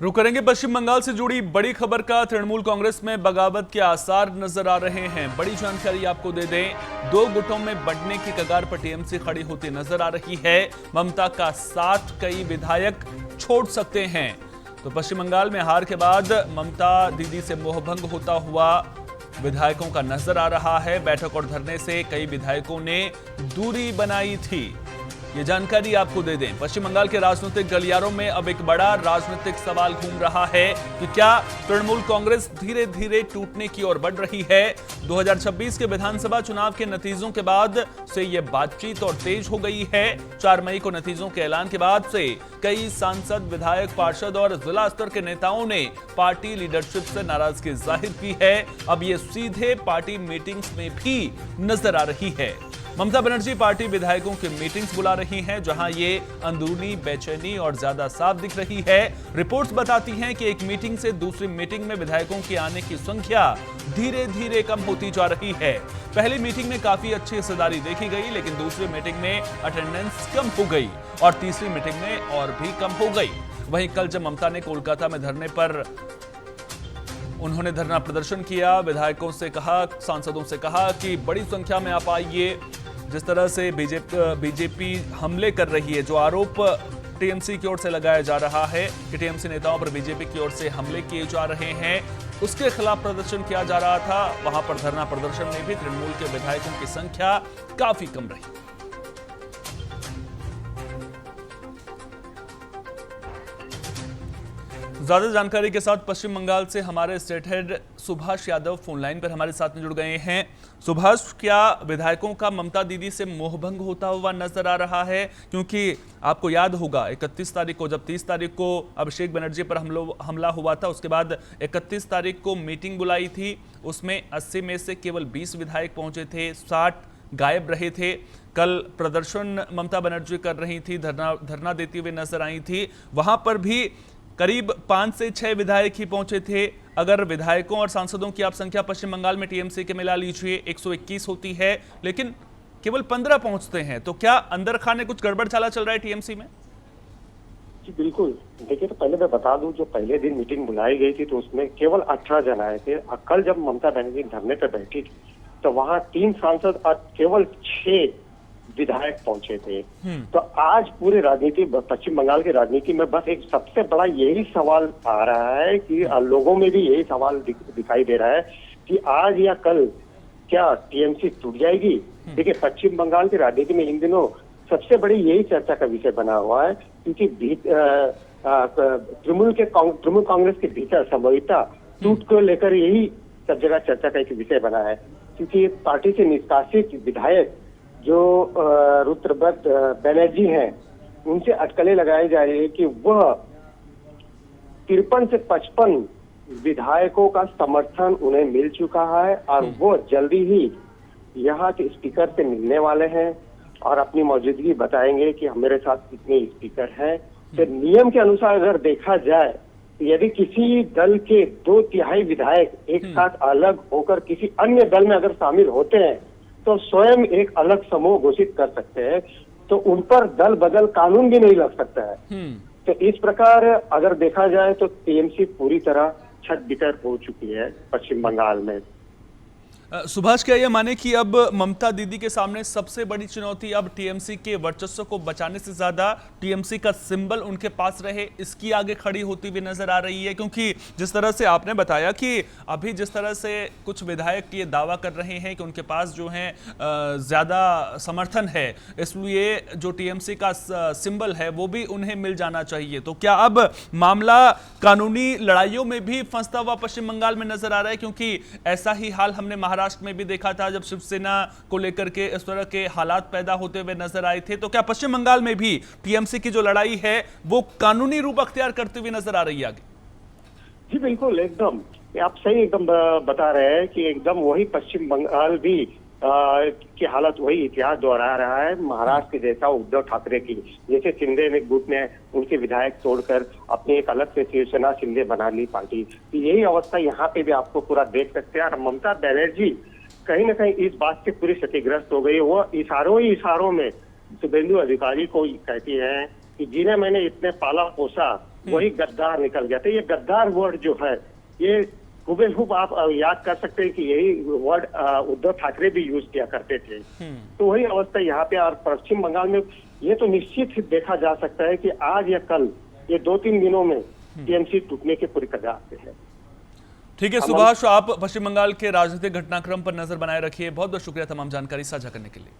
रुक करेंगे पश्चिम बंगाल से जुड़ी बड़ी खबर का। तृणमूल कांग्रेस में बगावत के आसार नजर आ रहे हैं। बड़ी जानकारी आपको दे दें, दो गुटों में बढ़ने की कगार पर टीएमसी खड़ी होती नजर आ रही है। ममता का साथ कई विधायक छोड़ सकते हैं। तो पश्चिम बंगाल में हार के बाद ममता दीदी से मोहभंग होता हुआ विधायकों का नजर आ रहा है। बैठक और धरने से कई विधायकों ने दूरी बनाई थी। ये जानकारी आपको दे दें, पश्चिम बंगाल के राजनीतिक गलियारों में अब एक बड़ा राजनीतिक सवाल घूम रहा है कि क्या तृणमूल कांग्रेस धीरे धीरे टूटने की ओर बढ़ रही है। 2026 के विधानसभा चुनाव के नतीजों के बाद से ये बातचीत और तेज हो गई है। 4 मई को नतीजों के ऐलान के बाद से कई सांसद, विधायक, पार्षद और जिला स्तर के नेताओं ने पार्टी लीडरशिप से नाराजगी जाहिर की है। अब ये सीधे पार्टी मीटिंग्स में भी नजर आ रही है। ममता बनर्जी पार्टी विधायकों की मीटिंग्स बुला रही हैं, जहां ये अंदरूनी बेचैनी और ज्यादा साफ दिख रही है। रिपोर्ट्स बताती हैं कि एक मीटिंग से दूसरी मीटिंग में विधायकों के आने की संख्या धीरे धीरे कम होती जा रही है। पहली मीटिंग में काफी अच्छी हिस्सेदारी देखी गई, लेकिन दूसरी मीटिंग में अटेंडेंस कम हो गई और तीसरी मीटिंग में और भी कम हो गई। वहीं कल जब ममता ने कोलकाता में उन्होंने धरना प्रदर्शन किया, विधायकों से कहा, सांसदों से कहा कि बड़ी संख्या में आप आइए। जिस तरह से बीजेपी हमले कर रही है, जो आरोप टीएमसी की ओर से लगाया जा रहा है कि टीएमसी नेताओं पर बीजेपी की ओर से हमले किए जा रहे हैं, उसके खिलाफ प्रदर्शन किया जा रहा था। वहां पर धरना प्रदर्शन में भी तृणमूल के विधायकों की संख्या काफी कम रही। ज्यादा जानकारी के साथ पश्चिम बंगाल से हमारे state head Subhash Yadav phone line पर हमारे साथ में जुड़ गए हैं। सुभाष, क्या विधायकों का ममता दीदी से मोहभंग होता हुआ नजर आ रहा है? क्योंकि आपको याद होगा 31 तारीख को, जब 30 तारीख को अभिषेक बनर्जी पर हमला हुआ था, उसके बाद 31 तारीख को मीटिंग बुलाई थी। उसमें 80 में से केवल 20 विधायक पहुंचे थे, 60 गायब रहे थे। कल प्रदर्शन ममता बनर्जी कर रही थी, धरना देती हुई नजर आई थी। वहां पर भी करीब 5 से 6 विधायक ही पहुंचे थे। अगर विधायकों और सांसदों की आप संख्या पश्चिम बंगाल में टीएमसी के मिला लीजिए 121 होती है, लेकिन केवल 15 पहुंचते हैं। तो क्या अंदर खाने कुछ गड़बड़ चाला चल रहा है टीएमसी में? जी बिल्कुल। देखिए, तो पहले मैं बता दूं, जो पहले दिन मीटिंग बुलाई गई थी तो उसमें केवल 18 जन आए थे। कल जब ममता बनर्जी धरने पर बैठी थी तो वहां 3 सांसद और केवल 6 विधायक पहुंचे थे। तो आज पूरे राजनीति, पश्चिम बंगाल की राजनीति में बस एक सबसे बड़ा यही सवाल आ रहा है कि लोगों में भी यही सवाल दिखाई दे रहा है कि आज या कल क्या टीएमसी टूट जाएगी। देखिए, पश्चिम बंगाल की राजनीति में इन दिनों सबसे बड़ी यही चर्चा का विषय बना हुआ है, क्योंकि तृणमूल कांग्रेस के भीतर संभविता टूट को लेकर यही सब जगह चर्चा का एक विषय बना है। क्योंकि पार्टी से निष्कासित विधायक जो रुद्रव्रत बनर्जी हैं, उनसे अटकलें लगाई जा रही है कि वह 53 से 55 विधायकों का समर्थन उन्हें मिल चुका है और वो जल्दी ही यहाँ के स्पीकर से मिलने वाले हैं और अपनी मौजूदगी बताएंगे कि मेरे साथ कितने स्पीकर हैं। तो नियम के अनुसार अगर देखा जाए, यदि किसी दल के 2/3 विधायक एक साथ अलग होकर किसी अन्य दल में अगर शामिल होते हैं तो स्वयं एक अलग समूह घोषित कर सकते हैं, तो उन पर दल बदल कानून भी नहीं लग सकता है। तो इस प्रकार अगर देखा जाए तो टीएमसी पूरी तरह छत-बितर हो चुकी है पश्चिम बंगाल में। सुभाष, क्या यह माने कि अब ममता दीदी के सामने सबसे बड़ी चुनौती अब टीएमसी के वर्चस्व को बचाने से ज्यादा टीएमसी का सिंबल उनके पास रहे, इसकी आगे खड़ी होती हुई नजर आ रही है? क्योंकि जिस तरह से आपने बताया कि अभी जिस तरह से कुछ विधायक ये दावा कर रहे हैं कि उनके पास जो है ज्यादा समर्थन है, इसलिए जो टीएमसी का सिंबल है वो भी उन्हें मिल जाना चाहिए। तो क्या अब मामला कानूनी लड़ाइयों में भी फंसता हुआ पश्चिम बंगाल में नजर आ रहा है? क्योंकि ऐसा ही हाल हमने महाराष्ट्र में भी देखा था, जब शिवसेना को लेकर के इस तरह के हालात पैदा होते हुए नजर आए थे। तो क्या पश्चिम बंगाल में भी टीएमसी की जो लड़ाई है वो कानूनी रूप अख्तियार करते हुए नजर आ रही है आगे? जी बिल्कुल, एकदम आप सही एकदम बता रहे हैं कि एकदम वही पश्चिम बंगाल भी की हालत वही इतिहास दोहरा रहा है महाराष्ट्र के जैसा, उद्धव ठाकरे की। जैसे शिंदे ने गुट ने उनके विधायक तोड़कर अपनी एक अलग से शिवसेना शिंदे बना ली पार्टी, तो यही अवस्था यहाँ पे भी आपको पूरा देख सकते हैं। और ममता बनर्जी कहीं ना कहीं इस बात से पूरी क्षतिग्रस्त हो गई। वो इशारों में शुभेंदु अधिकारी को कहती है कि जिन्हें मैंने इतने पाला पोसा वही गद्दार निकल गया। तो ये गद्दार वर्ड जो है, ये हुबेहूब आप याद कर सकते हैं कि यही वर्ड उद्धव ठाकरे भी यूज किया करते थे। तो वही अवस्था यहाँ पे, और पश्चिम बंगाल में ये तो निश्चित ही देखा जा सकता है कि आज या कल, ये 2-3 दिनों में टीएमसी टूटने के पूरी कगार पे है। ठीक है सुभाष, आप पश्चिम बंगाल के राजनीतिक घटनाक्रम पर नजर बनाए रखिए। बहुत बहुत शुक्रिया तमाम जानकारी साझा करने के लिए।